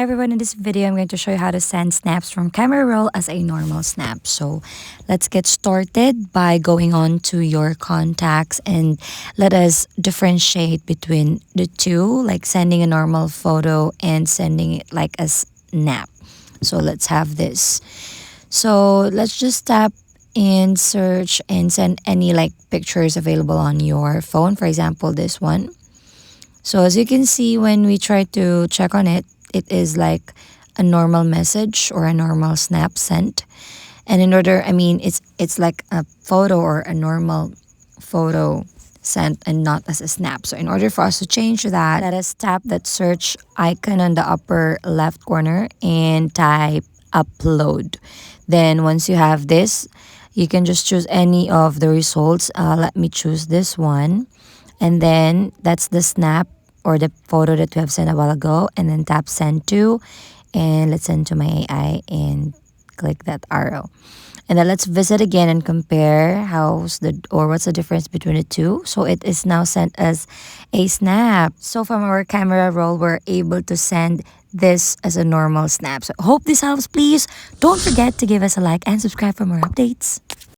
everyone, in this video I'm going to show you how to send snaps from camera roll as a normal snap. So let's get started by going on to your contacts and let us differentiate between the two, like sending a normal photo and sending it like a snap. So let's have this. So let's just tap in search and send any like pictures available on your phone. For example, this one. So as you can see, when we try to check on it, it is like a normal message or a normal snap sent. And in order, it's like a photo or a normal photo sent and not as a snap. So in order for us to change that, let us tap that search icon on the upper left corner and type upload. Then once you have this, you can just choose any of the results. Let me choose this one. And then that's the snap or the photo that we have sent a while ago. And then tap send to. And let's send to my AI and click that arrow. And then let's visit again and compare what's the difference between the two. So it is now sent as a snap. So from our camera roll, we're able to send this as a normal snap. So hope this helps. Please don't forget to give us a like and subscribe for more updates.